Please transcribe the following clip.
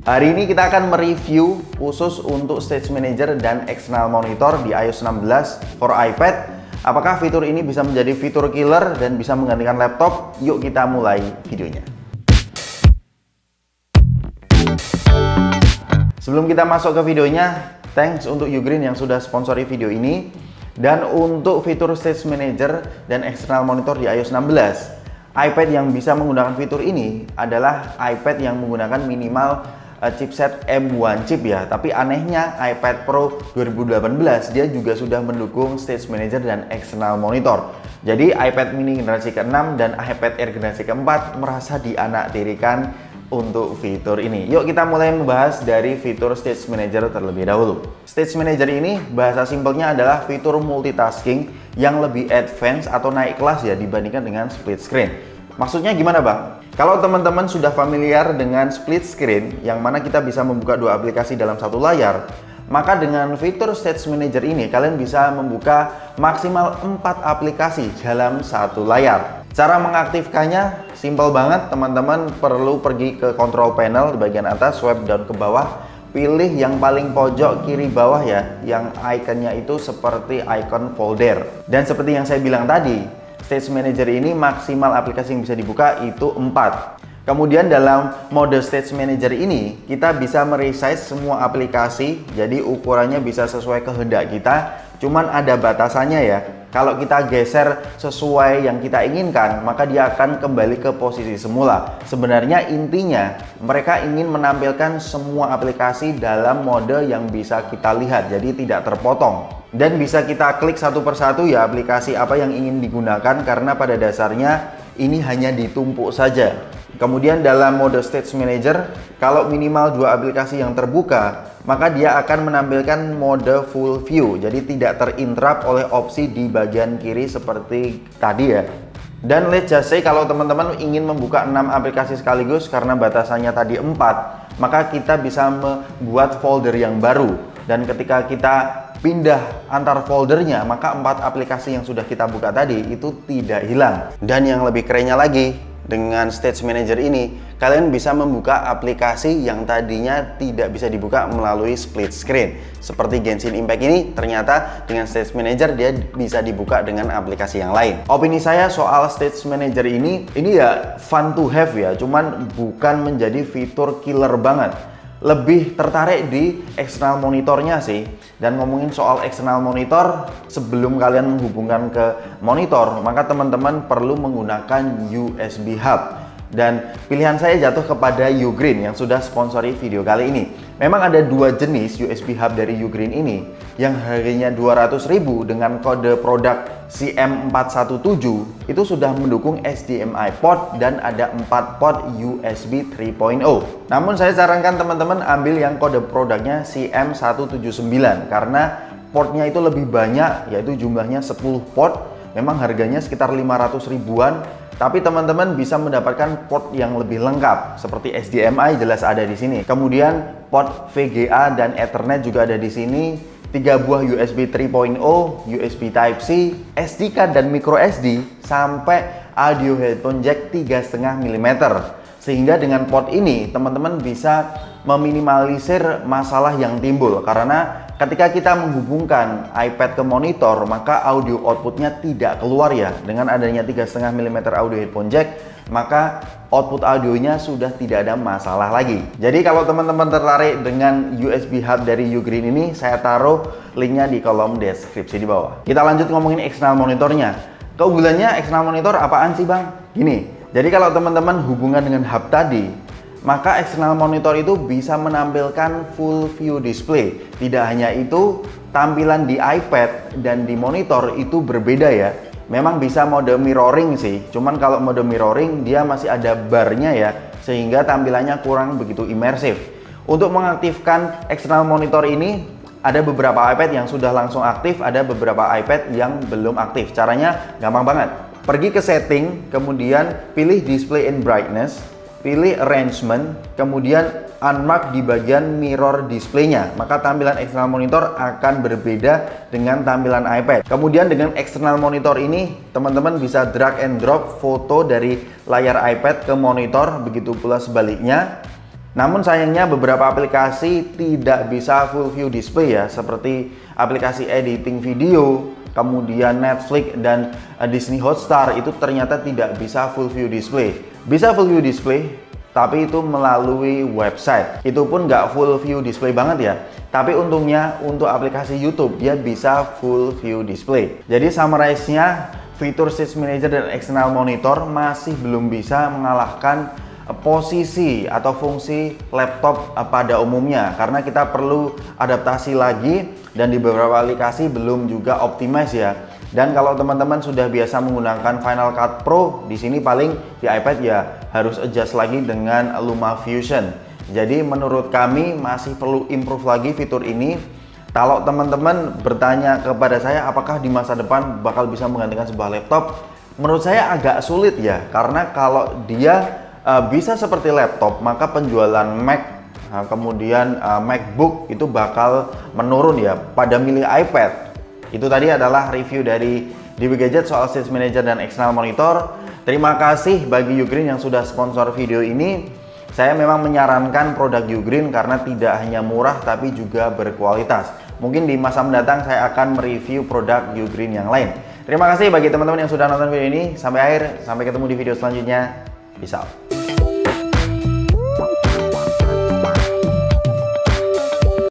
Hari ini kita akan mereview khusus untuk Stage Manager dan External Monitor di iOS 16 for iPad. Apakah fitur ini bisa menjadi fitur killer dan bisa menggantikan laptop? Yuk kita mulai videonya. Sebelum kita masuk ke videonya, thanks untuk Ugreen yang sudah sponsori video ini. Dan untuk fitur Stage Manager dan External Monitor di iOS 16, iPad yang bisa menggunakan fitur ini adalah iPad yang menggunakan minimal chipset M1 chip ya. Tapi anehnya iPad Pro 2018 dia juga sudah mendukung Stage Manager dan External Monitor. Jadi iPad mini generasi ke-6 dan iPad Air generasi ke-4 merasa dianaktirikan untuk fitur ini. Yuk kita mulai membahas dari fitur Stage Manager terlebih dahulu. Stage Manager ini bahasa simpelnya adalah fitur multitasking yang lebih advance atau naik kelas ya dibandingkan dengan split screen. Maksudnya gimana bang? Kalau teman-teman sudah familiar dengan split screen yang mana kita bisa membuka dua aplikasi dalam satu layar, maka dengan fitur Stage Manager ini kalian bisa membuka maksimal 4 aplikasi dalam satu layar. Cara mengaktifkannya simple banget, teman-teman perlu pergi ke control panel di bagian atas, swipe down ke bawah, pilih yang paling pojok kiri bawah ya, yang ikonnya itu seperti icon folder. Dan seperti yang saya bilang tadi, Stage Manager ini maksimal aplikasi yang bisa dibuka itu 4. Kemudian dalam mode Stage Manager ini kita bisa meresize semua aplikasi, jadi ukurannya bisa sesuai kehendak kita. Cuman ada batasannya ya. Kalau kita geser sesuai yang kita inginkan, maka dia akan kembali ke posisi semula. Sebenarnya intinya mereka ingin menampilkan semua aplikasi dalam mode yang bisa kita lihat, jadi tidak terpotong. Dan bisa kita klik satu persatu ya aplikasi apa yang ingin digunakan, karena pada dasarnya ini hanya ditumpuk saja. Kemudian dalam mode Stage Manager, kalau minimal 2 aplikasi yang terbuka, maka dia akan menampilkan mode full view, jadi tidak terinterrupt oleh opsi di bagian kiri seperti tadi ya. Dan let's just say kalau teman-teman ingin membuka 6 aplikasi sekaligus karena batasannya tadi 4, maka kita bisa membuat folder yang baru. Dan ketika kita pindah antar foldernya, maka 4 aplikasi yang sudah kita buka tadi itu tidak hilang. Dan yang lebih kerennya lagi, dengan Stage Manager ini kalian bisa membuka aplikasi yang tadinya tidak bisa dibuka melalui split screen. Seperti Genshin Impact ini ternyata dengan Stage Manager dia bisa dibuka dengan aplikasi yang lain. Opini saya soal Stage Manager ini ya fun to have ya, cuman bukan menjadi fitur killer banget. Lebih tertarik di external monitornya sih. Dan ngomongin soal external monitor, sebelum kalian menghubungkan ke monitor, maka teman-teman perlu menggunakan USB hub. Dan pilihan saya jatuh kepada Ugreen yang sudah sponsori video kali ini. Memang ada 2 jenis USB hub dari Ugreen ini, yang harganya 200.000 dengan kode produk CM417 itu sudah mendukung HDMI port dan ada 4 port USB 3.0. Namun saya sarankan teman-teman ambil yang kode produknya CM179 karena portnya itu lebih banyak, yaitu jumlahnya 10 port. Memang harganya sekitar 500 ribuan, tapi teman-teman bisa mendapatkan port yang lebih lengkap seperti HDMI jelas ada di sini. Kemudian port VGA dan Ethernet juga ada di sini. 3 buah USB 3.0, USB Type-C, SD card dan micro SD, sampai audio headphone jack 3,5 mm. Sehingga dengan port ini teman-teman bisa meminimalisir masalah yang timbul, karena ketika kita menghubungkan iPad ke monitor maka audio outputnya tidak keluar ya. Dengan adanya 3,5 mm audio headphone jack, maka output audionya sudah tidak ada masalah lagi. Jadi kalau teman-teman tertarik dengan USB hub dari Ugreen ini, saya taruh linknya di kolom deskripsi di bawah. Kita lanjut ngomongin external monitornya. Keunggulannya external monitor apaan sih bang? Gini, jadi kalau teman-teman hubungan dengan hub tadi, maka external monitor itu bisa menampilkan full view display. Tidak hanya itu, tampilan di iPad dan di monitor itu berbeda ya. Memang bisa mode mirroring sih, cuman kalau mode mirroring dia masih ada barnya ya, sehingga tampilannya kurang begitu imersif. Untuk mengaktifkan external monitor ini, ada beberapa iPad yang sudah langsung aktif, ada beberapa iPad yang belum aktif. Caranya gampang banget. Pergi ke setting, kemudian pilih display and brightness, pilih arrangement, kemudian unmarked di bagian mirror display-nya, maka tampilan eksternal monitor akan berbeda dengan tampilan iPad. Kemudian dengan eksternal monitor ini, teman-teman bisa drag and drop foto dari layar iPad ke monitor, begitu pula sebaliknya. Namun sayangnya beberapa aplikasi tidak bisa full view display ya, seperti aplikasi editing video, kemudian Netflix dan Disney Hotstar itu ternyata tidak bisa full view display. Bisa full view display, tapi itu melalui website. Itu pun nggak full view display banget ya. Tapi untungnya untuk aplikasi YouTube dia bisa full view display. Jadi summarize-nya, fitur Stage Manager dan External Monitor masih belum bisa mengalahkan posisi atau fungsi laptop pada umumnya, karena kita perlu adaptasi lagi dan di beberapa aplikasi belum juga optimize ya. Dan kalau teman-teman sudah biasa menggunakan Final Cut Pro, di sini paling di iPad ya harus adjust lagi dengan LumaFusion. Jadi menurut kami masih perlu improve lagi fitur ini. Kalau teman-teman bertanya kepada saya apakah di masa depan bakal bisa menggantikan sebuah laptop, menurut saya agak sulit ya, karena kalau dia bisa seperti laptop, maka penjualan Mac, kemudian MacBook itu bakal menurun ya pada milih iPad. Itu tadi adalah review dari DW Gadget soal Stage Manager dan External Monitor. Terima kasih bagi Ugreen yang sudah sponsor video ini. Saya memang menyarankan produk Ugreen karena tidak hanya murah tapi juga berkualitas. Mungkin di masa mendatang saya akan mereview produk Ugreen yang lain. Terima kasih bagi teman-teman yang sudah nonton video ini sampai akhir. Sampai ketemu di video selanjutnya. Peace out.